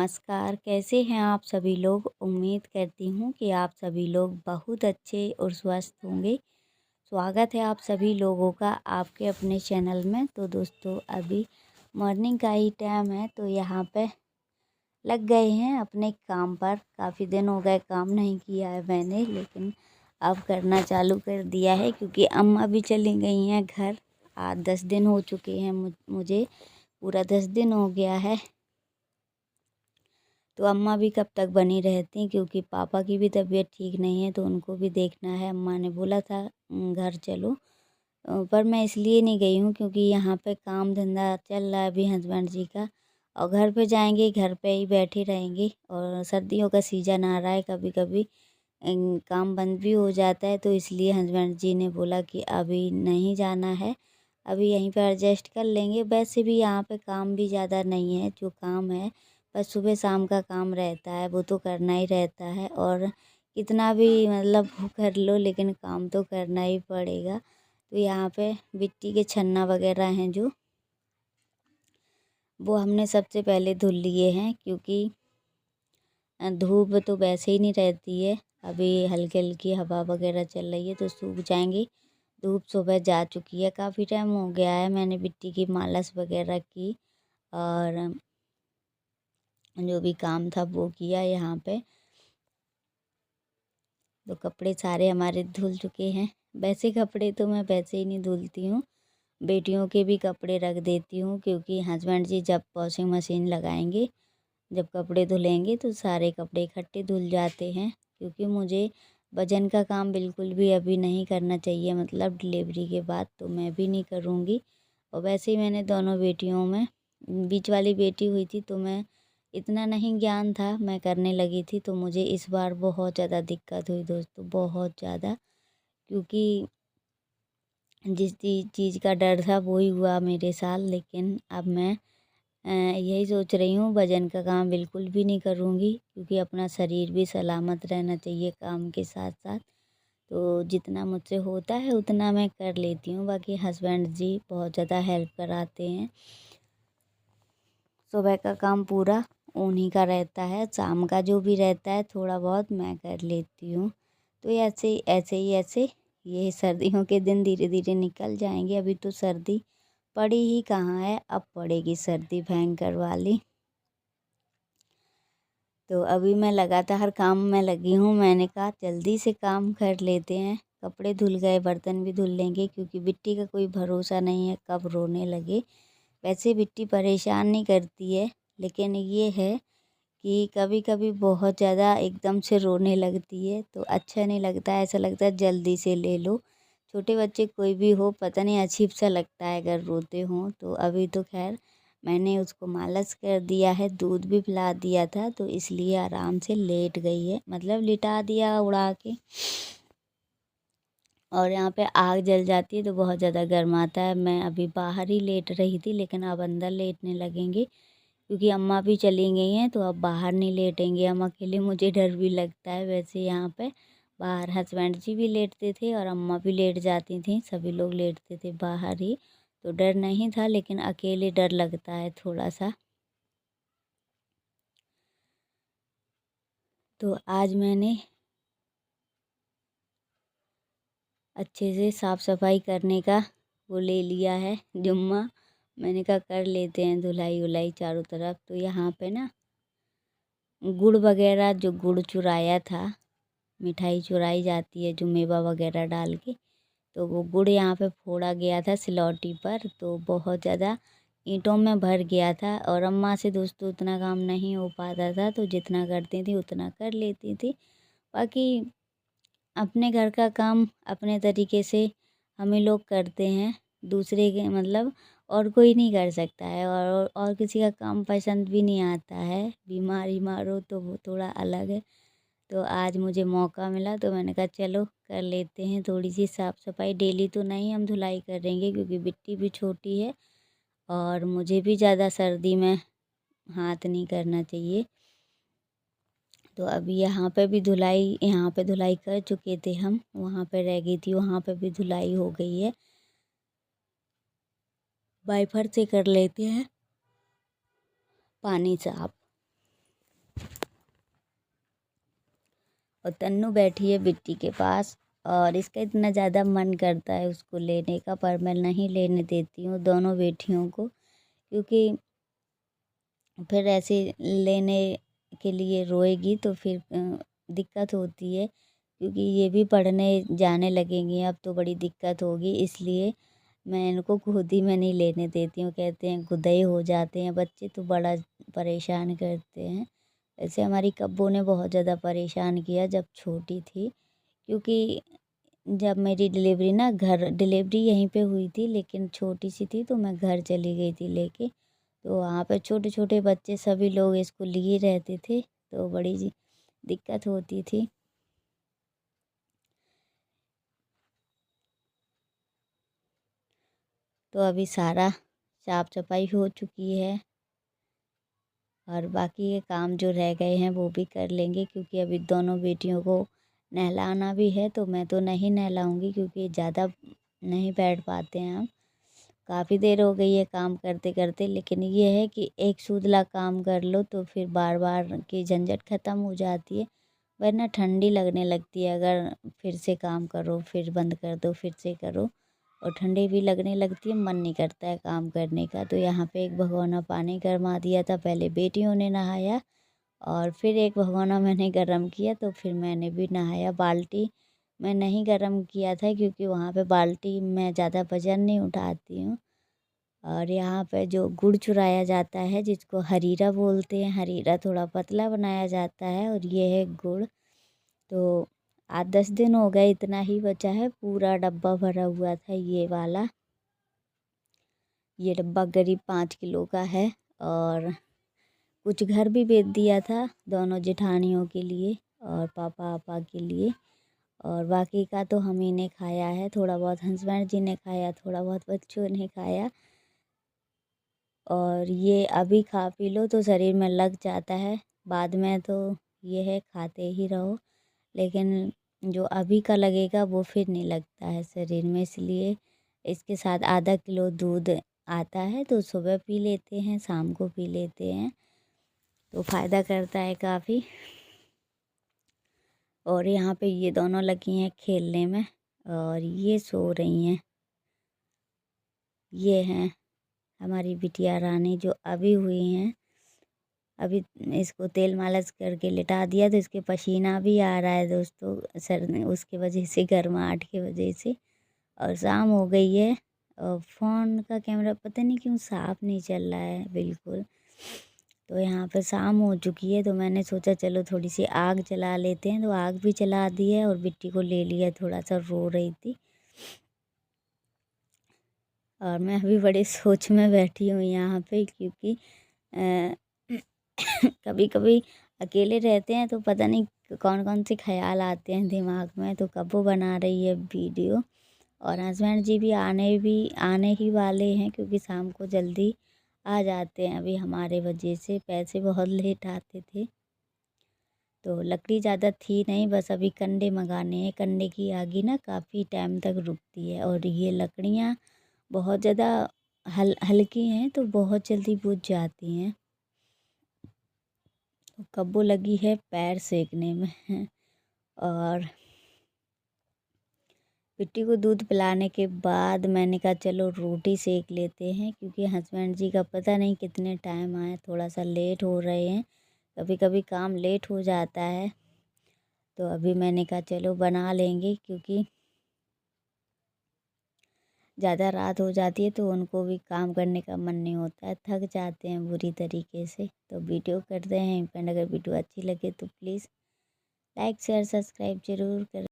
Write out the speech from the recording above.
नमस्कार, कैसे हैं आप सभी लोग? उम्मीद करती हूँ कि आप सभी लोग बहुत अच्छे और स्वस्थ होंगे। स्वागत है आप सभी लोगों का आपके अपने चैनल में। तो दोस्तों अभी मॉर्निंग का ही टाइम है, तो यहाँ पे लग गए हैं अपने काम पर। काफ़ी दिन हो गए काम नहीं किया है मैंने, लेकिन अब करना चालू कर दिया है क्योंकि अम्मा भी चली गई हैं घर। आज 10 दिन हो चुके हैं, मुझे पूरा 10 दिन हो गया है। तो अम्मा भी कब तक बनी रहती, क्योंकि पापा की भी तबीयत ठीक नहीं है तो उनको भी देखना है। अम्मा ने बोला था घर चलो, पर मैं इसलिए नहीं गई हूँ क्योंकि यहाँ पे काम धंधा चल रहा है अभी हस्बैंड जी का। और घर पे जाएंगे, घर पे ही बैठे रहेंगे। और सर्दियों का सीज़न आ रहा है, कभी कभी काम बंद भी हो जाता है, तो इसलिए हस्बैंड जी ने बोला कि अभी नहीं जाना है, अभी यहीं पर एडजस्ट कर लेंगे। वैसे भी यहाँ पे काम भी ज़्यादा नहीं है, जो काम है बस सुबह शाम का काम रहता है, वो तो करना ही रहता है। और कितना भी मतलब वो कर लो, लेकिन काम तो करना ही पड़ेगा। तो यहाँ पे मिट्टी के छन्ना वगैरह हैं जो, वो हमने सबसे पहले धुल लिए हैं, क्योंकि धूप तो वैसे ही नहीं रहती है। अभी हल्की हल्की हवा वगैरह चल रही है तो सूख जाएंगी। धूप सुबह जा चुकी है, काफ़ी टाइम हो गया है मैंने मिट्टी की मालिश वगैरह की, और जो भी काम था वो किया यहाँ पे। तो कपड़े सारे हमारे धुल चुके हैं। वैसे कपड़े तो मैं वैसे ही नहीं धुलती हूँ, बेटियों के भी कपड़े रख देती हूँ, क्योंकि हस्बैंड जी जब वॉशिंग मशीन लगाएंगे, जब कपड़े धुलेंगे तो सारे कपड़े इकट्ठे धुल जाते हैं। क्योंकि मुझे वजन का काम बिल्कुल भी अभी नहीं करना चाहिए, मतलब डिलीवरी के बाद तो मैं भी नहीं करूँगी। और वैसे ही मैंने दोनों बेटियों में, बीच वाली बेटी हुई थी तो मैं इतना नहीं ज्ञान था, मैं करने लगी थी, तो मुझे इस बार बहुत ज़्यादा दिक्कत हुई दोस्तों, बहुत ज़्यादा। क्योंकि जिस चीज़ का डर था वही हुआ मेरे साथ। लेकिन अब मैं यही सोच रही हूँ, वजन का काम बिल्कुल भी नहीं करूँगी, क्योंकि अपना शरीर भी सलामत रहना चाहिए काम के साथ साथ। तो जितना मुझसे होता है उतना मैं कर लेती हूँ। बाकी हस्बैंड जी बहुत ज़्यादा हेल्प कराते हैं। सुबह का काम पूरा उन्हीं का रहता है, शाम का जो भी रहता है थोड़ा बहुत मैं कर लेती हूँ। तो ऐसे ये सर्दियों के दिन धीरे धीरे निकल जाएंगे। अभी तो सर्दी पड़ी ही कहाँ है, अब पड़ेगी सर्दी भयंकर वाली। तो अभी मैं लगातार काम में लगी हूँ। मैंने कहा जल्दी से काम कर लेते हैं, कपड़े धुल गए, बर्तन भी धुल लेंगे, क्योंकि बिट्टी का कोई भरोसा नहीं है कब रोने लगे। वैसे बिट्टी परेशान नहीं करती है, लेकिन ये है कि कभी कभी बहुत ज़्यादा एकदम से रोने लगती है, तो अच्छा नहीं लगता है। ऐसा लगता है जल्दी से ले लो। छोटे बच्चे कोई भी हो, पता नहीं अजीब सा लगता है अगर रोते हों। तो अभी तो खैर मैंने उसको मालिश कर दिया है, दूध भी पिला दिया था, तो इसलिए आराम से लेट गई है, मतलब लिटा दिया उड़ा के। और यहाँ पे आग जल जाती है तो बहुत ज़्यादा गर्म आता है। मैं अभी बाहर ही लेट रही थी, लेकिन अब अंदर लेटने लगेंगे, क्योंकि अम्मा भी चली गई हैं, तो अब बाहर नहीं लेटेंगे हम अकेले। मुझे डर भी लगता है। वैसे यहाँ पे बाहर हस्बैंड जी भी लेटते थे और अम्मा भी लेट जाती थी, सभी लोग लेटते थे बाहर ही, तो डर नहीं था। लेकिन अकेले डर लगता है थोड़ा सा। तो आज मैंने अच्छे से साफ़ सफाई करने का वो ले लिया है जुम्मा। मैंने कहा कर लेते हैं धुलाई उलाई चारों तरफ। तो यहाँ पे ना गुड़ वगैरह, जो गुड़ चुराया था, मिठाई चुराई जाती है जो मेवा वगैरह डाल के, तो वो गुड़ यहाँ पे फोड़ा गया था सिलौटी पर, तो बहुत ज़्यादा ईंटों में भर गया था। और अम्मा से दोस्तों उतना काम नहीं हो पाता था, तो जितना करती थी उतना कर लेती थी। बाकी अपने घर का काम अपने तरीके से हम ही लोग करते हैं, दूसरे के मतलब और कोई नहीं कर सकता है। और किसी का काम पसंद भी नहीं आता है। बीमारी मारो तो वो थोड़ा अलग है। तो आज मुझे मौका मिला तो मैंने कहा चलो कर लेते हैं थोड़ी सी साफ़ सफाई। डेली तो नहीं हम धुलाई करेंगे, क्योंकि बिट्टी भी छोटी है और मुझे भी ज़्यादा सर्दी में हाथ नहीं करना चाहिए। तो अभी यहाँ पे धुलाई कर चुके थे हम, वहाँ पे रह गई थी, वहाँ पे भी धुलाई हो गई है। वाइपर से कर लेते हैं पानी साफ। और तन्नू बैठी है बिट्टी के पास और इसका इतना ज़्यादा मन करता है उसको लेने का, पर मैं नहीं लेने देती हूँ दोनों बेटियों को, क्योंकि फिर ऐसे लेने के लिए रोएगी तो फिर दिक्कत होती है, क्योंकि ये भी पढ़ने जाने लगेंगी अब तो बड़ी दिक्कत होगी, इसलिए मैं इनको खुद ही मैं नहीं लेने देती हूँ। कहते हैं गुदई हो जाते हैं बच्चे तो बड़ा परेशान करते हैं। ऐसे हमारी कब्बो ने बहुत ज़्यादा परेशान किया जब छोटी थी, क्योंकि जब मेरी डिलीवरी ना घर डिलीवरी यहीं पे हुई थी, लेकिन छोटी सी थी तो मैं घर चली गई थी लेके, तो वहाँ पे छोटे छोटे बच्चे सभी लोग इसको लिए रहते थे तो बड़ी दिक्कत होती थी। तो अभी सारा साफ सफाई हो चुकी है और बाकी के काम जो रह गए हैं वो भी कर लेंगे, क्योंकि अभी दोनों बेटियों को नहलाना भी है। तो मैं तो नहीं नहलाऊंगी क्योंकि ज़्यादा नहीं बैठ पाते हैं हम, काफ़ी देर हो गई है काम करते करते, लेकिन ये है कि एक सुधला काम कर लो तो फिर बार बार की झंझट ख़त्म हो जाती है, वरना ठंडी लगने लगती है अगर फिर से काम करो फिर बंद कर दो फिर से करो, और ठंडी भी लगने लगती है, मन नहीं करता है काम करने का। तो यहाँ पे एक भगोना पानी गर्मा दिया था, पहले बेटियों ने नहाया और फिर एक भगोना मैंने गर्म किया तो फिर मैंने भी नहाया। बाल्टी मैं नहीं गर्म किया था क्योंकि वहाँ पे बाल्टी में ज़्यादा वज़न नहीं उठाती हूँ। और यहाँ पे जो गुड़ चुराया जाता है जिसको हरीरा बोलते हैं, हरीरा थोड़ा पतला बनाया जाता है और ये है गुड़। तो 8-10 दिन हो गए, इतना ही बचा है, पूरा डब्बा भरा हुआ था ये वाला। ये डब्बा करीब 5 किलो का है और कुछ घर भी बेच दिया था दोनों जेठानियों के लिए और पापा आपा के लिए, और बाकी का तो हम ही ने खाया है, थोड़ा बहुत हस्बैंड जी ने खाया, थोड़ा बहुत बच्चों ने खाया। और ये अभी खा पी लो तो शरीर में लग जाता है, बाद में तो ये है खाते ही रहो, लेकिन जो अभी का लगेगा वो फिर नहीं लगता है शरीर में। इसलिए इसके साथ आधा किलो दूध आता है तो सुबह पी लेते हैं, शाम को पी लेते हैं, तो फ़ायदा करता है काफ़ी। और यहाँ पे ये दोनों लगी हैं खेलने में और ये सो रही हैं। ये हैं हमारी बिटिया रानी जो अभी हुई हैं। अभी इसको तेल मालिश करके लिटा दिया तो इसके पसीना भी आ रहा है दोस्तों, सर उसकी वजह से, गर्माहट की वजह से। और शाम हो गई है और फ़ोन का कैमरा पता नहीं क्यों साफ़ नहीं चल रहा है बिल्कुल। तो यहाँ पे शाम हो चुकी है तो मैंने सोचा चलो थोड़ी सी आग जला लेते हैं, तो आग भी जला दी है और बिट्टी को ले लिया, थोड़ा सा रो रही थी। और मैं अभी बड़े सोच में बैठी हूँ यहाँ पे, क्योंकि कभी कभी अकेले रहते हैं तो पता नहीं कौन कौन से ख्याल आते हैं दिमाग में। तो कब वो बना रही है वीडियो और हस्बैंड जी भी आने ही वाले हैं, क्योंकि शाम को जल्दी आ जाते हैं। अभी हमारे वजह से पैसे बहुत लेट आते थे, तो लकड़ी ज़्यादा थी नहीं, बस अभी कंडे मंगाने हैं। कंडे की आगी ना काफ़ी टाइम तक रुकती है और ये लकड़ियाँ बहुत ज़्यादा हल्की हैं तो बहुत जल्दी बुझ जाती हैं। तो कब्बो लगी है पैर सेकने में और बिट्टी को दूध पिलाने के बाद मैंने कहा चलो रोटी सेक लेते हैं, क्योंकि हस्बैंड जी का पता नहीं कितने टाइम आए, थोड़ा सा लेट हो रहे हैं, कभी कभी काम लेट हो जाता है। तो अभी मैंने कहा चलो बना लेंगे, क्योंकि ज़्यादा रात हो जाती है तो उनको भी काम करने का मन नहीं होता है, थक जाते हैं बुरी तरीके से। तो वीडियो करते हैं, अगर वीडियो अच्छी लगे तो प्लीज़ लाइक शेयर सब्सक्राइब ज़रूर करें।